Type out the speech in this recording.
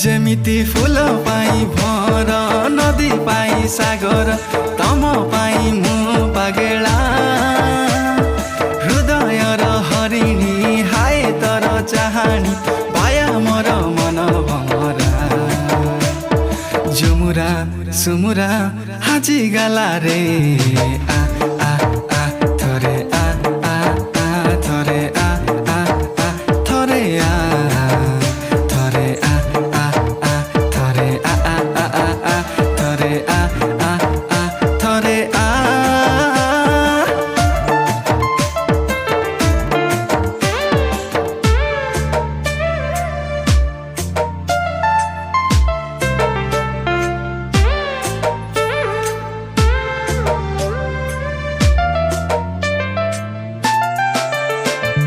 जेमिति फुल पाई भर नदी पाई सागर तम पाई मु पागेला हृदय र हरिणी हाय तर चाहनी पाया मोर मन भमरा झुमुरा सुमुरा हाजी गाला रे आ